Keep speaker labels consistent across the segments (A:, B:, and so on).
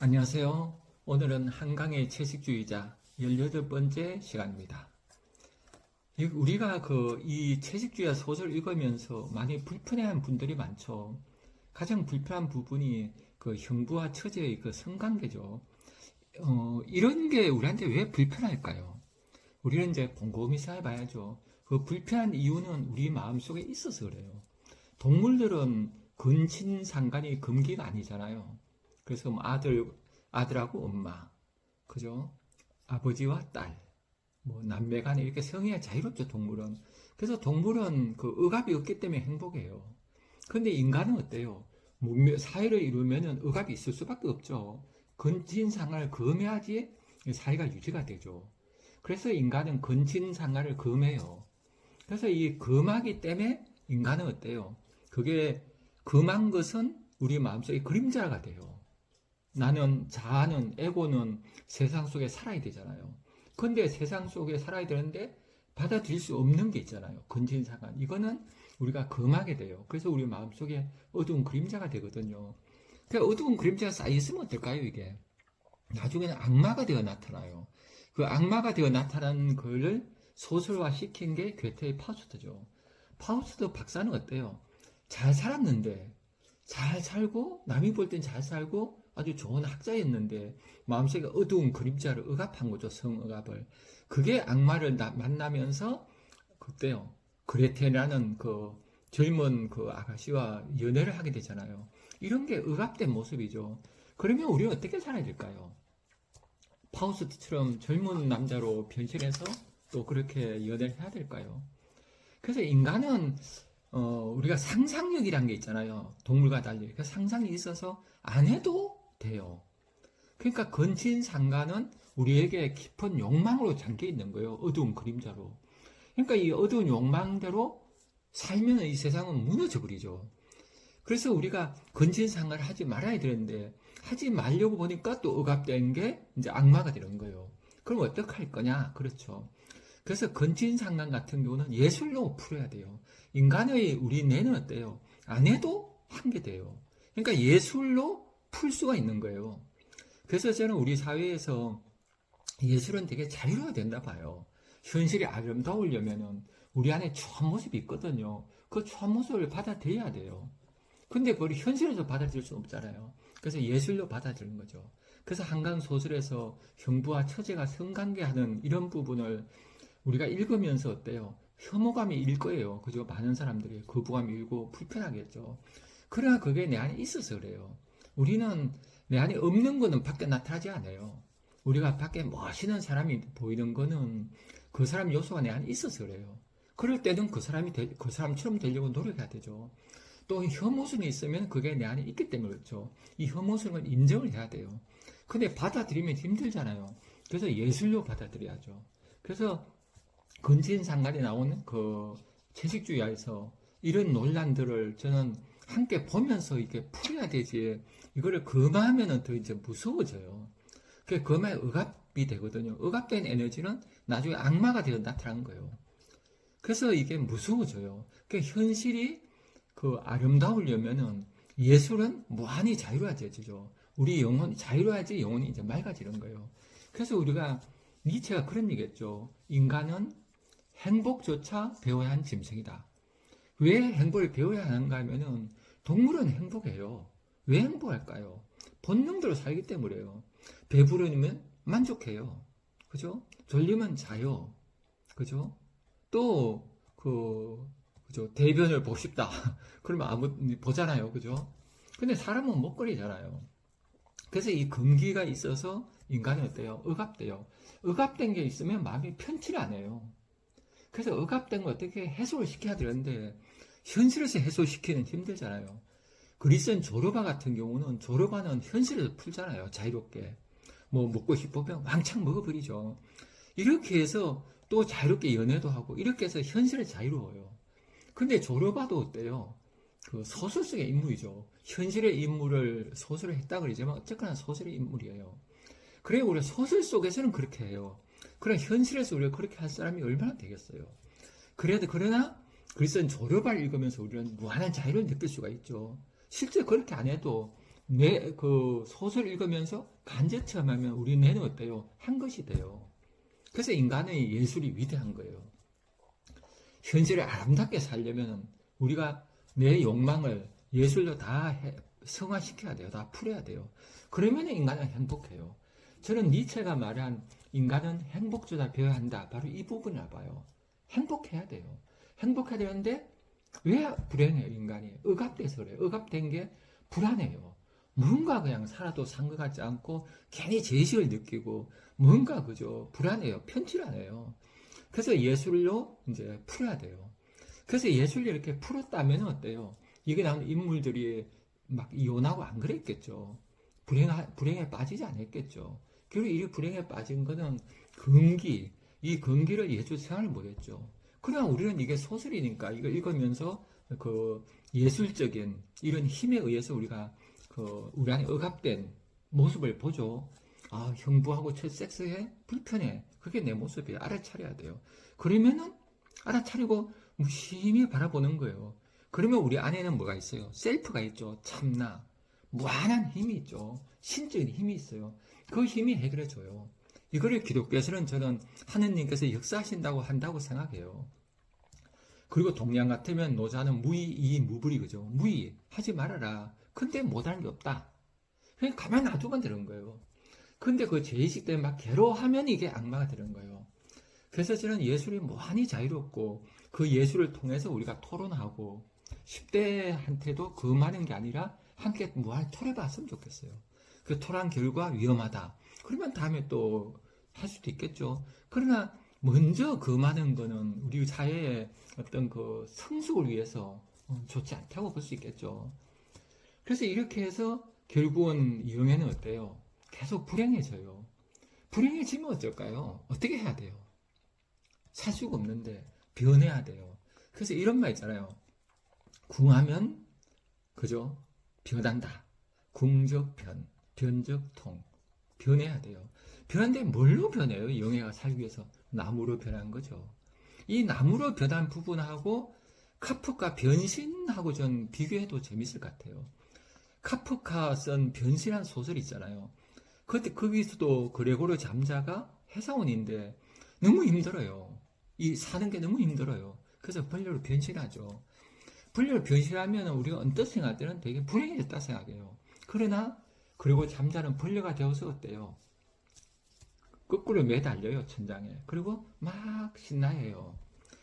A: 안녕하세요. 오늘은 한강의 채식주의자 18번째 시간입니다. 우리가 이 채식주의자 소설 읽으면서 많이 불편해하는 분들이 많죠. 가장 불편한 부분이 형부와 처제의 성관계죠. 이런 게 우리한테 왜 불편할까요? 우리는 이제 곰곰이 생각해봐야죠. 그 불편한 이유는 우리 마음속에 있어서 그래요. 동물들은 근친상간이 금기가 아니잖아요. 그래서 아들하고 엄마, 그죠? 아버지와 딸, 남매 간에 이렇게 성애가 자유롭죠, 동물은. 그래서 동물은 억압이 없기 때문에 행복해요. 근데 인간은 어때요? 사회를 이루면은 억압이 있을 수밖에 없죠. 근친상간을 금해야지 사회가 유지가 되죠. 그래서 인간은 근친상간을 금해요. 그래서 이 금하기 때문에 인간은 어때요? 그게 금한 것은 우리 마음속에 그림자가 돼요. 나는, 자아는, 에고는 세상 속에 살아야 되잖아요. 근데 세상 속에 살아야 되는데 받아들일 수 없는 게 있잖아요. 근친상간. 이거는 우리가 금하게 돼요. 그래서 우리 마음속에 어두운 그림자가 되거든요. 그러니까 어두운 그림자가 쌓여있으면 어떨까요, 이게? 나중에는 악마가 되어 나타나요. 그 악마가 되어 나타난 걸 소설화 시킨 게 괴테의 파우스트죠. 파우스트 박사는 어때요? 잘 살았는데, 잘 살고, 남이 볼 땐 잘 살고, 아주 좋은 학자였는데, 마음속에 어두운 그림자를 억압한 거죠, 성억압을. 그게 악마를 만나면서, 그때요, 그레테라는 젊은 아가씨와 연애를 하게 되잖아요. 이런 게 억압된 모습이죠. 그러면 우리는 어떻게 살아야 될까요? 파우스트처럼 젊은 남자로 변신해서 또 그렇게 연애를 해야 될까요? 그래서 인간은 우리가 상상력이란 게 있잖아요. 동물과 달리. 그 상상이 있어서 안 해도 돼요. 그러니까 근친상간은 우리에게 깊은 욕망으로 잠겨 있는 거예요. 어두운 그림자로. 그러니까 이 어두운 욕망대로 살면 이 세상은 무너져 버리죠. 그래서 우리가 근친상간을 하지 말아야 되는데 하지 말려고 보니까 또 억압된 게 이제 악마가 되는 거예요. 그럼 어떻게 할 거냐? 그렇죠. 그래서 근친상간 같은 경우는 예술로 풀어야 돼요. 인간의 우리 뇌는 어때요? 안 해도 한 게 돼요. 그러니까 예술로 풀 수가 있는 거예요. 그래서 저는 우리 사회에서 예술은 되게 자유로워야 된다 봐요. 현실이 아름다우려면은 우리 안에 추한 모습이 있거든요. 그 추한 모습을 받아들여야 돼요. 근데 그걸 현실에서 받아들일 수 없잖아요. 그래서 예술로 받아들이는 거죠. 그래서 한강 소설에서 형부와 처제가 성관계하는 이런 부분을 우리가 읽으면서 어때요? 혐오감이 일 거예요. 그죠? 많은 사람들이 거부감이 일고 불편하겠죠. 그러나 그게 내 안에 있어서 그래요. 우리는 내 안에 없는 거는 밖에 나타나지 않아요. 우리가 밖에 멋있는 사람이 보이는 거는 그 사람 요소가 내 안에 있어서 그래요. 그럴 때는 그 사람처럼 되려고 노력해야 되죠. 또 혐오심이 있으면 그게 내 안에 있기 때문에 그렇죠. 이 혐오심을 인정을 해야 돼요. 근데 받아들이면 힘들잖아요. 그래서 예술로 받아들여야죠. 그래서 근친상간에 나오는 채식주의에서 이런 논란들을 저는 함께 보면서 이렇게 풀어야 되지. 이거를 금하면은 더 이제 무서워져요. 그게 금의 억압이 되거든요. 억압된 에너지는 나중에 악마가 되어 나타나는 거예요. 그래서 이게 무서워져요. 그러니까 현실이 아름다우려면은 예술은 무한히 자유로워져야죠. 우리 영혼이 자유로워야지 영혼이 이제 맑아지는 거예요. 그래서 우리가 니체가 그런 얘기했죠. 인간은 행복조차 배워야 하는 짐승이다. 왜 행복을 배워야 하는가 하면은 동물은 행복해요. 왜 행복할까요? 본능대로 살기 때문에요. 배부르면 만족해요. 그죠? 졸리면 자요. 그죠? 또 그죠? 대변을 보고 싶다. 그러면 보잖아요. 그죠? 근데 사람은 못 거리잖아요. 그래서 이 금기가 있어서 인간은 어때요? 억압돼요. 억압된 게 있으면 마음이 편치를 안 해요. 그래서 억압된 거 어떻게 해소를 시켜야 되는데 현실에서 해소시키는 힘들잖아요. 그리스인 조르바 같은 경우는 조르바는 현실에서 풀잖아요. 자유롭게. 먹고 싶으면 왕창 먹어버리죠. 이렇게 해서 또 자유롭게 연애도 하고 이렇게 해서 현실에 자유로워요. 근데 조르바도 어때요? 소설 속의 인물이죠. 현실의 인물을 소설을 했다 그러지만 어쨌거나 소설의 인물이에요. 그래 우리가 소설 속에서는 그렇게 해요. 그럼 현실에서 우리가 그렇게 할 사람이 얼마나 되겠어요. 그러나 그리스도인 조르바를 읽으면서 우리는 무한한 자유를 느낄 수가 있죠. 실제 그렇게 안 해도 그 소설 읽으면서 간접 체험하면 우리 뇌는 어때요? 한 것이 돼요. 그래서 인간의 예술이 위대한 거예요. 현실을 아름답게 살려면 우리가 내 욕망을 예술로 다 성화시켜야 돼요. 다 풀어야 돼요. 그러면 인간은 행복해요. 저는 니체가 말한 인간은 행복주다 배워야 한다. 바로 이 부분을 봐요. 행복해야 돼요. 행복해야 되는데 왜 불행해요, 인간이? 억압돼서 그래요. 억압된 게 불안해요. 뭔가 그냥 살아도 산 것 같지 않고 괜히 죄의식을 느끼고 뭔가 그죠? 불안해요. 편칠하네요. 그래서 예술로 이제 풀어야 돼요. 그래서 예술로 이렇게 풀었다면 어때요? 이게 나오는 인물들이 막 이혼하고 안 그랬겠죠. 불행에 빠지지 않았겠죠. 그리고 이 불행에 빠진 거는 이 금기를 예술 생활을 못했죠. 그러나 우리는 이게 소설이니까 이걸 읽으면서 그 예술적인 이런 힘에 의해서 우리가 그 우리 안에 억압된 모습을 보죠. 아, 형부하고 첫 섹스해? 불편해. 그게 내 모습이에요. 알아차려야 돼요. 그러면은 알아차리고 무심히 바라보는 거예요. 그러면 우리 안에는 뭐가 있어요? 셀프가 있죠. 참나. 무한한 힘이 있죠. 신적인 힘이 있어요. 그 힘이 해결해줘요. 이거를 기독교에서는 저는 하느님께서 역사하신다고 한다고 생각해요. 그리고 동양 같으면 노자는 무의, 무불이 그죠. 무의, 하지 말아라. 근데 못하는 게 없다. 그냥 가만 놔두면 되는 거예요. 근데 그 죄의식 때문에 막 괴로워하면 이게 악마가 되는 거예요. 그래서 저는 예술이 무한히 자유롭고 그 예술을 통해서 우리가 토론하고 10대한테도 그 많은 게 아니라 함께 무한히 토론해봤으면 좋겠어요. 그 토론 결과 위험하다. 그러면 다음에 또 할 수도 있겠죠. 그러나 먼저 그 많은 거는 우리 사회의 어떤 그 성숙을 위해서 좋지 않다고 볼 수 있겠죠. 그래서 이렇게 해서 결국은 영애는 어때요? 계속 불행해져요. 불행해지면 어떨까요? 어떻게 해야 돼요? 살 수가 없는데 변해야 돼요. 그래서 이런 말 있잖아요. 궁하면 그죠? 변한다. 궁적변, 변적통. 변해야 돼요. 변한데 뭘로 변해요? 영애가 살기 위해서 나무로 변한 거죠. 이 나무로 변한 부분하고 카프카 변신하고 전 비교해도 재밌을 것 같아요. 카프카 쓴 변신한 소설 있잖아요. 그때 거기서도 그레고르 잠자가 회사원인데 너무 힘들어요. 이 사는 게 너무 힘들어요. 그래서 벌레로 변신하죠. 벌레로 변신하면 우리가 언뜻 생각할 때는 되게 불행해졌다 생각해요. 그러나 그리고 잠자는 벌레가 되어서 어때요? 거꾸로 매달려요, 천장에. 그리고 막 신나해요.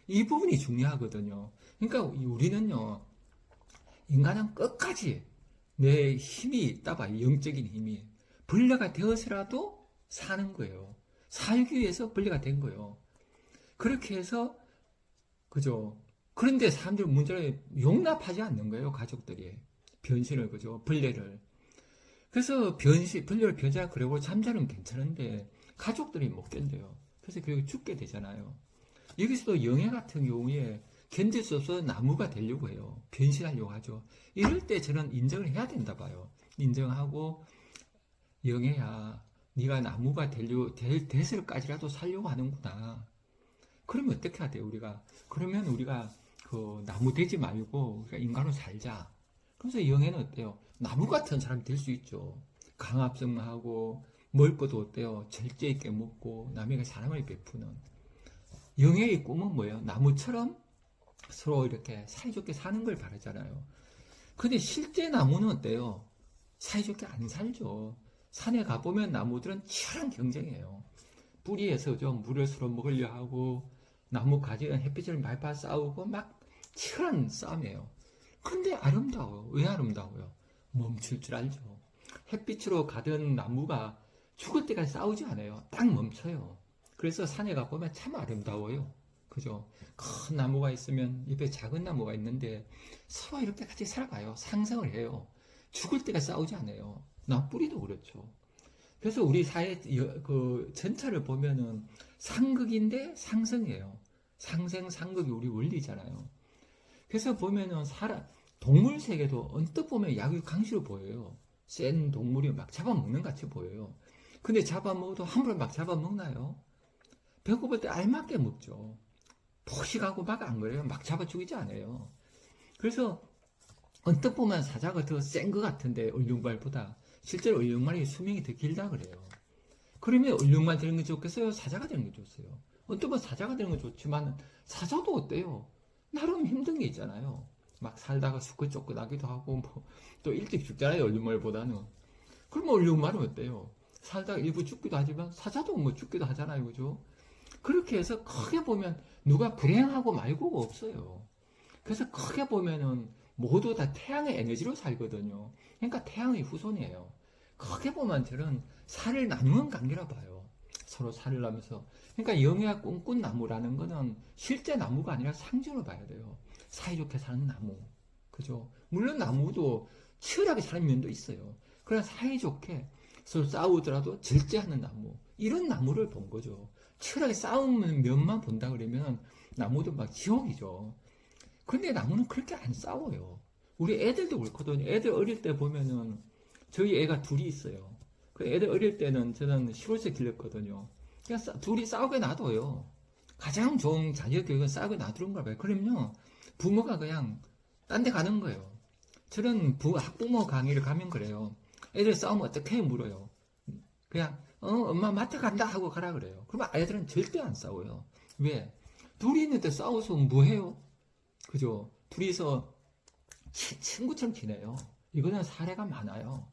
A: 이 부분이 중요하거든요. 그러니까 우리는요, 인간은 끝까지 내 힘이 있다 봐요. 영적인 힘이. 벌레가 되어서라도 사는 거예요. 살기 위해서 벌레가 된 거예요. 그렇게 해서, 그죠. 그런데 사람들 문제를 용납하지 않는 거예요, 가족들이. 변신을, 그죠. 벌레를. 그래서 벌레를 변신하고 그러고 잠자는 괜찮은데, 가족들이 못 견뎌요. 그래서 결국 죽게 되잖아요. 여기서도 영애 같은 경우에 견딜 수 없어서 나무가 되려고 해요. 변신하려고 하죠. 이럴 때 저는 인정을 해야 된다 봐요. 인정하고 영애야 네가 나무가 돼서까지라도 살려고 하는구나. 그러면 어떻게 해야 돼요 우리가? 그러면 우리가 그 나무 되지 말고 우리가 인간으로 살자. 그래서 영애는 어때요? 나무 같은 사람이 될 수 있죠. 강압성하고 먹을 것도 어때요? 절제 있게 먹고 남에게 사랑을 베푸는. 영애의 꿈은 뭐예요? 나무처럼 서로 이렇게 사이좋게 사는 걸 바라잖아요. 근데 실제 나무는 어때요? 사이좋게 안 살죠. 산에 가보면 나무들은 치열한 경쟁이에요. 뿌리에서 좀 물을 서로 먹으려 하고 나무 가지는 햇빛을 많이 받아 싸우고 막 치열한 싸움이에요. 근데 아름다워요. 왜 아름다워요? 멈출 줄 알죠. 햇빛으로 가던 나무가 죽을 때까지 싸우지 않아요. 딱 멈춰요. 그래서 산에 가보면 참 아름다워요. 그죠? 큰 나무가 있으면 옆에 작은 나무가 있는데 서로 이렇게 같이 살아가요. 상생을 해요. 죽을 때까지 싸우지 않아요. 나 뿌리도 그렇죠. 그래서 우리 사회 그 전체를 보면은 상극인데 상승이에요. 상생 상극이 우리 원리잖아요. 그래서 보면은 동물 세계도 언뜻 보면 약육강식으로 보여요. 센 동물이 막 잡아먹는 것 같이 보여요. 근데 잡아먹어도 함부로 막 잡아먹나요? 배고플 때 알맞게 먹죠. 포식하고 막 안 그래요. 막 잡아 죽이지 않아요. 그래서 언뜻 보면 사자가 더 센 것 같은데 얼룩말보다 실제로 얼룩말이 수명이 더 길다 그래요. 그러면 얼룩말 되는 게 좋겠어요? 사자가 되는 게 좋겠어요? 언뜻 보면 사자가 되는 건 좋지만 사자도 어때요? 나름 힘든 게 있잖아요. 막 살다가 수컷쫓겨나기도 하고 또 일찍 죽잖아요. 얼룩말보다는. 그러면 얼룩말은 어때요? 살다가 일부 죽기도 하지만 사자도 뭐 죽기도 하잖아요. 그죠? 그렇게 해서 크게 보면 누가 불행하고 말고가 없어요. 그래서 크게 보면은 모두 다 태양의 에너지로 살거든요. 그러니까 태양의 후손이에요. 크게 보면 저는 살을 나누는 관계라 봐요. 서로 살을 나면서. 그러니까 영예와 꾼꾼나무라는 거는 실제 나무가 아니라 상징으로 봐야 돼요. 사이좋게 사는 나무. 그죠? 물론 나무도 치열하게 사는 면도 있어요. 그러나 사이좋게 서로 싸우더라도 절제하는 나무. 이런 나무를 본 거죠. 치열하게 싸우는 면만 본다 그러면 나무도 막 지옥이죠. 근데 나무는 그렇게 안 싸워요. 우리 애들도 그렇거든요. 애들 어릴 때 보면은 저희 애가 둘이 있어요. 그 애들 어릴 때는 저는 시골에서 길렀거든요. 그냥 둘이 싸우게 놔둬요. 가장 좋은 자녀 교육은 싸우게 놔두는 거예요. 그럼요. 부모가 그냥 딴 데 가는 거예요. 저는 학부모 강의를 가면 그래요. 애들 싸우면 어떻게 해 물어요. 그냥 엄마 마트 간다 하고 가라 그래요. 그러면 아이들은 절대 안 싸워요. 왜? 둘이 있는데 싸워서 뭐 해요? 그죠? 둘이서 친구처럼 지내요. 이거는 사례가 많아요.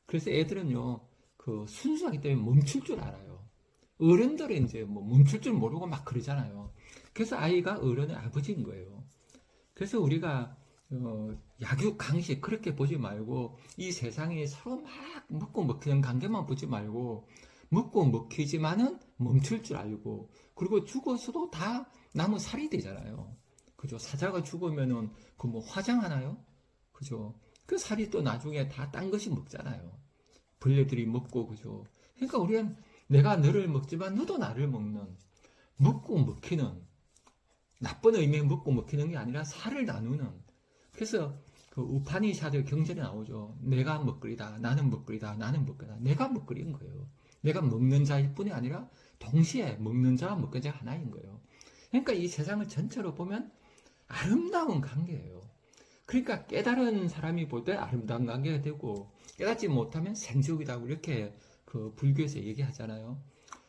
A: 그래서 애들은요, 그 순수하기 때문에 멈출 줄 알아요. 어른들은 이제 뭐 멈출 줄 모르고 막 그러잖아요. 그래서 아이가 어른의 아버지인 거예요. 그래서 우리가 약육 강식 그렇게 보지 말고 이 세상에 서로 막 먹고 먹히는 관계만 보지 말고 먹고 먹히지만은 멈출 줄 알고 그리고 죽어서도 다 남은 살이 되잖아요. 그죠? 사자가 죽으면은 그 뭐 화장하나요? 그죠? 그 살이 또 나중에 다 딴 것이 먹잖아요. 벌레들이 먹고 그죠? 그러니까 우리는 내가 너를 먹지만 너도 나를 먹는 먹고 먹히는 나쁜 의미의 먹고 먹히는 게 아니라 살을 나누는 그래서 그 우파니샤드 경전에 나오죠. 내가 먹거리다. 나는 먹거리다. 나는 먹거리다. 내가 먹거리인 거예요. 내가 먹는 자일 뿐이 아니라 동시에 먹는 자와 먹는 자가 하나인 거예요. 그러니까 이 세상을 전체로 보면 아름다운 관계예요. 그러니까 깨달은 사람이 볼 때 아름다운 관계가 되고 깨닫지 못하면 생지옥이라고 이렇게 그 불교에서 얘기하잖아요.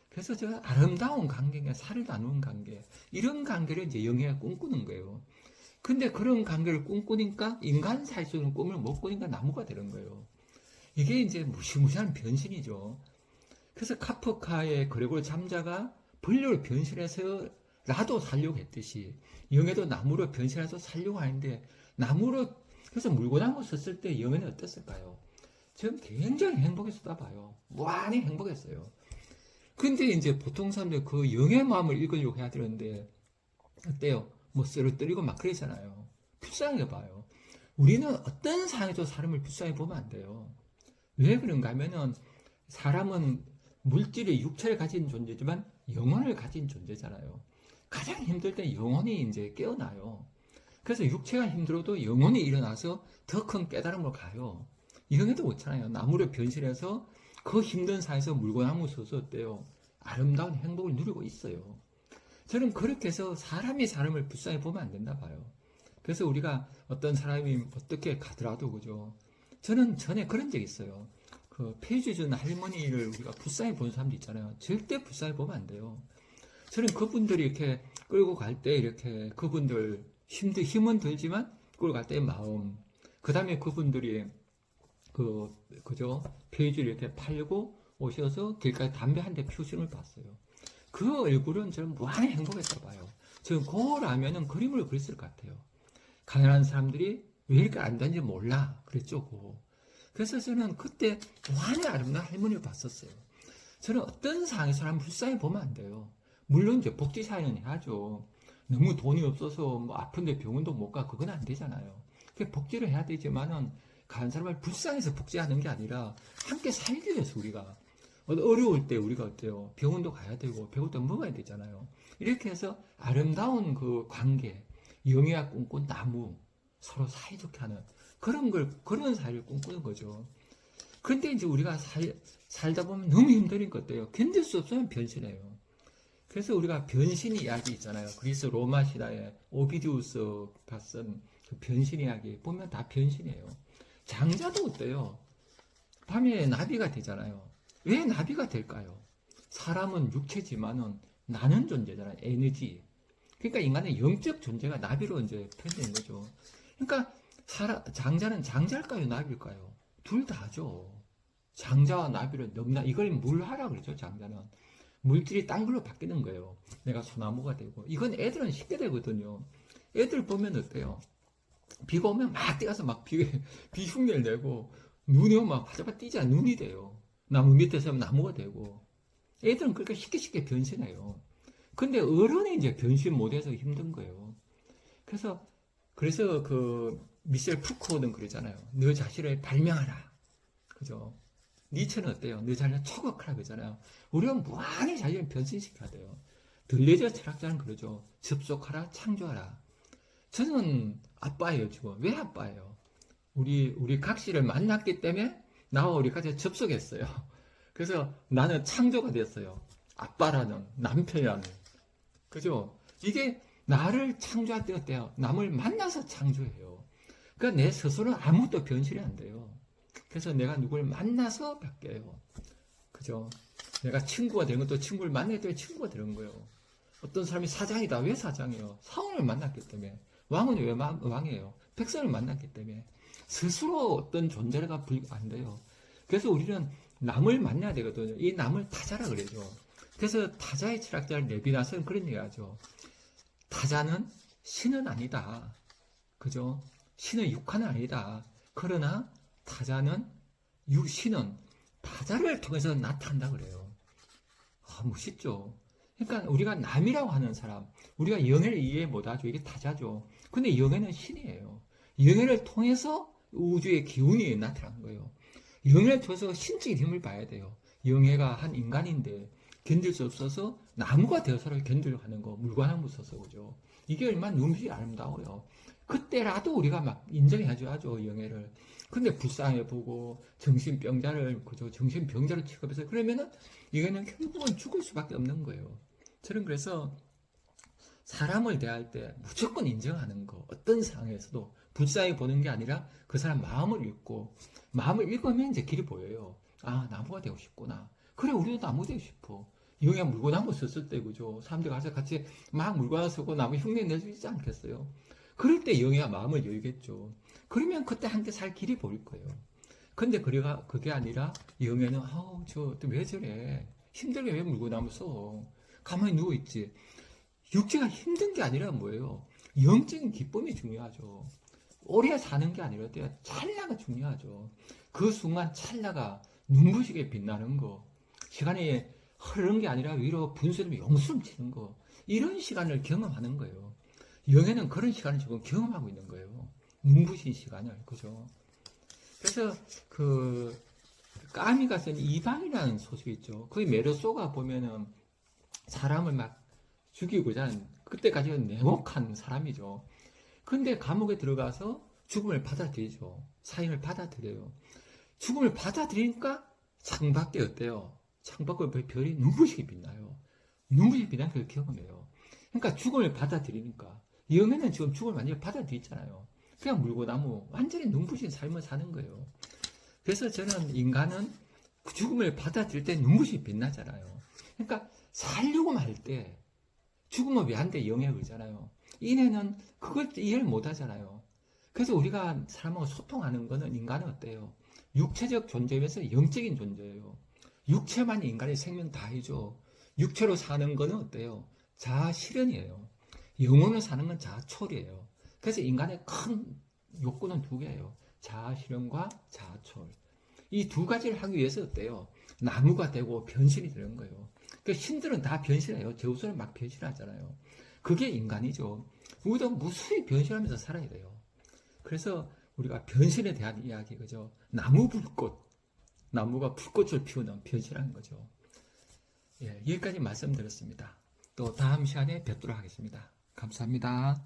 A: 그래서 저 아름다운 관계가 살을 나누는 관계 이런 관계를 이제 영예가 꿈꾸는 거예요. 근데 그런 관계를 꿈꾸니까 인간 살 수 있는 꿈을 못 꾸니까 나무가 되는 거예요. 이게 이제 무시무시한 변신이죠. 그래서 카프카의 그레고르 잠자가 벌레로 변신해서라도 살려고 했듯이 영예도 나무로 변신해서 살려고 하는데 나무로 그래서 물고나무 썼을 때 영예는 어땠을까요? 저는 굉장히 행복했었다 봐요. 무한히 행복했어요. 근데 이제 보통 사람들 그 영의 마음을 읽으려고 해야 되는데 어때요? 뭐 쓰러뜨리고 막 그러잖아요. 불쌍하게 봐요. 우리는 어떤 상황에도 사람을 불쌍히 보면 안 돼요. 왜 그런가 하면은 사람은 물질의 육체를 가진 존재지만 영혼을 가진 존재잖아요. 가장 힘들 때 영혼이 이제 깨어나요. 그래서 육체가 힘들어도 영혼이 일어나서 더 큰 깨달음으로 가요. 이런 게도 그렇잖아요. 나무를 변신해서 그 힘든 산에서 물고나무 서서 어때요? 아름다운 행복을 누리고 있어요. 저는 그렇게 해서 사람이 사람을 불쌍히 보면 안 된다 봐요. 그래서 우리가 어떤 사람이 어떻게 가더라도 그죠. 저는 전에 그런 적이 있어요. 그 폐주 준 할머니를 우리가 불쌍히 보는 사람도 있잖아요. 절대 불쌍히 보면 안 돼요. 저는 그분들이 이렇게 끌고 갈 때 이렇게 그분들 힘은 들지만 끌고 갈 때의 마음. 그 다음에 그분들이 그죠? 폐주를 이렇게 팔고 오셔서 길가에 담배 한 대 피우시는 걸 봤어요. 그 얼굴은 저는 무한히 행복했다 봐요. 저는 그라면은 그림을 그렸을 것 같아요. 가난한 사람들이 왜 이렇게 안 되는지 몰라. 그랬죠. 그래서 저는 그때 무한히 아름다운 할머니를 봤었어요. 저는 어떤 상황에서 사람 불쌍히 보면 안 돼요. 물론 이제 복지 사회는 해야죠. 너무 돈이 없어서 뭐 아픈데 병원도 못 가. 그건 안 되잖아요. 복지를 해야 되지만은 가난 사람을 불쌍해서 복지하는 게 아니라 함께 살기 위해서 우리가 어려울 때 우리가 어때요? 병원도 가야 되고 배고도 먹어야 되잖아요. 이렇게 해서 아름다운 그 관계, 영예와 꿈꾼 나무 서로 사이좋게 하는 그런 사회를 꿈꾸는 거죠. 그런데 이제 우리가 살다 보면 너무 힘든 것 같아요. 견딜 수 없으면 변신해요. 그래서 우리가 변신 이야기 있잖아요. 그리스 로마 시대에 오비디우스가 쓴 그 변신 이야기 보면 다 변신이에요. 장자도 어때요? 밤에 나비가 되잖아요. 왜 나비가 될까요? 사람은 육체지만은 나는 존재잖아요. 에너지. 그러니까 인간의 영적 존재가 나비로 이제 표현된 거죠. 그러니까 장자는 장자일까요? 나비일까요? 둘 다죠. 장자와 나비를 넘나 이걸 뭘 하라 그러죠. 장자는 물질이 딴 걸로 바뀌는 거예요. 내가 소나무가 되고 이건 애들은 쉽게 되거든요. 애들 보면 어때요? 비가 오면 막 뛰어서 막 비 흉내를 내고 눈이 오면 막 바자바 뛰잖아. 눈이 돼요. 나무 밑에 서면 나무가 되고 애들은 그렇게 쉽게 변신해요. 근데 어른이 이제 변신 못해서 힘든 거예요. 그래서 그 미셸 푸코는 그러잖아요. 너 자신을 발명하라. 그죠? 니체는 어때요? 너 자신을 초극하라 그러잖아요. 우리가 무한히 자신을 변신시켜야 돼요. 들레저 철학자는 그러죠. 접속하라, 창조하라. 저는 아빠예요, 지금. 왜 아빠예요? 우리 각시를 만났기 때문에 나와 우리까지 접속했어요. 그래서 나는 창조가 됐어요. 아빠라는, 남편이라는. 그죠? 이게 나를 창조할 때 어때요? 남을 만나서 창조해요. 그러니까 내 스스로는 아무것도 변신이 안 돼요. 그래서 내가 누굴 만나서 바뀌어요. 그죠? 내가 친구가 되는 것도 친구를 만나기 때문에 친구가 되는 거예요. 어떤 사람이 사장이다. 왜 사장이에요? 사원을 만났기 때문에. 왕은 왜 왕이에요? 백성을 만났기 때문에. 스스로 어떤 존재가 안 돼요. 그래서 우리는 남을 만나야 되거든요. 이 남을 타자라 그러죠. 그래서 타자의 철학자 레비나스는 그런 얘기 하죠. 타자는 신은 아니다. 그죠? 신은 육화는 아니다. 그러나 타자는 신은 타자를 통해서 나타난다 그래요. 멋있죠. 그러니까 우리가 남이라고 하는 사람, 우리가 영예를 이해 못하죠. 이게 타자죠. 근데 영예는 신이에요. 영예를 통해서 우주의 기운이 나타난 거예요. 영예를 통해서 신적인 힘을 봐야 돼요. 영예가 한 인간인데 견딜 수 없어서 나무가 되어서를 견디려고 하는 거, 물관나무 써서 그죠. 이게 얼마나 눈빛이 아름다워요. 그때라도 우리가 막 인정해야죠, 영예를. 근데 불쌍해 보고 정신병자를 그죠, 정신병자로 취급해서 그러면은 이거는 결국은 죽을 수밖에 없는 거예요. 저는 그래서 사람을 대할 때 무조건 인정하는 거, 어떤 상황에서도 불쌍히 보는 게 아니라 그 사람 마음을 읽고, 마음을 읽으면 이제 길이 보여요. 아, 나무가 되고 싶구나. 그래, 우리도 나무 되고 싶어. 영예 물고나무 썼을 때, 그죠? 사람들 가서 같이 막 물고나무 쓰고 나무 흉내 낼 수 있지 않겠어요? 그럴 때 영예가 마음을 열겠죠. 그러면 그때 함께 살 길이 보일 거예요. 근데 그게 아니라 영예는, 저 왜 저래? 힘들게 왜 물고나무 써? 가만히 누워있지. 육체가 힘든 게 아니라 뭐예요? 영적인 기쁨이 중요하죠. 오래 사는 게 아니라 찰나가 중요하죠. 그 순간 찰나가 눈부시게 빛나는 거. 시간이 흐르는 게 아니라 위로 분수를 용수름 치는 거. 이런 시간을 경험하는 거예요. 영예는 그런 시간을 지금 경험하고 있는 거예요. 눈부신 시간을. 그죠? 그래서 까미가 쓴 이방이라는 소설이 있죠. 거기 메르소가 보면은 사람을 막 죽이고자 하는, 그때까지는 냉혹한 사람이죠. 근데 감옥에 들어가서 죽음을 받아들이죠. 사형을 받아들여요. 죽음을 받아들이니까 창밖에 어때요? 창밖에 별이 눈부시게 빛나요. 눈부시게 빛나는 걸 경험해요. 그러니까 죽음을 받아들이니까. 영예는 지금 죽음을 완전히 받아들였잖아요. 그냥 물고나무, 완전히 눈부신 삶을 사는 거예요. 그래서 저는 인간은 죽음을 받아들일 때 눈부시게 빛나잖아요. 그러니까 살려고 할 때 죽으면 왜 안 돼? 영예 그러잖아요. 인해는 그걸 이해를 못 하잖아요. 그래서 우리가 사람하고 소통하는 거는, 인간은 어때요? 육체적 존재에서 영적인 존재예요. 육체만 인간의 생명 다이죠. 육체로 사는 거는 어때요? 자아 실현이에요. 영혼을 사는 건 자아 초월이에요. 그래서 인간의 큰 욕구는 두 개예요. 자아 실현과 자아 초월. 이 두 가지를 하기 위해서 어때요? 나무가 되고 변신이 되는 거예요. 그 신들은 다 변신해요. 제우스는 막 변신하잖아요. 그게 인간이죠. 우리도 무수히 변신하면서 살아야 돼요. 그래서 우리가 변신에 대한 이야기, 그죠? 나무가 불꽃을 피우는 변신하는 거죠. 예, 여기까지 말씀드렸습니다. 또 다음 시간에 뵙도록 하겠습니다. 감사합니다.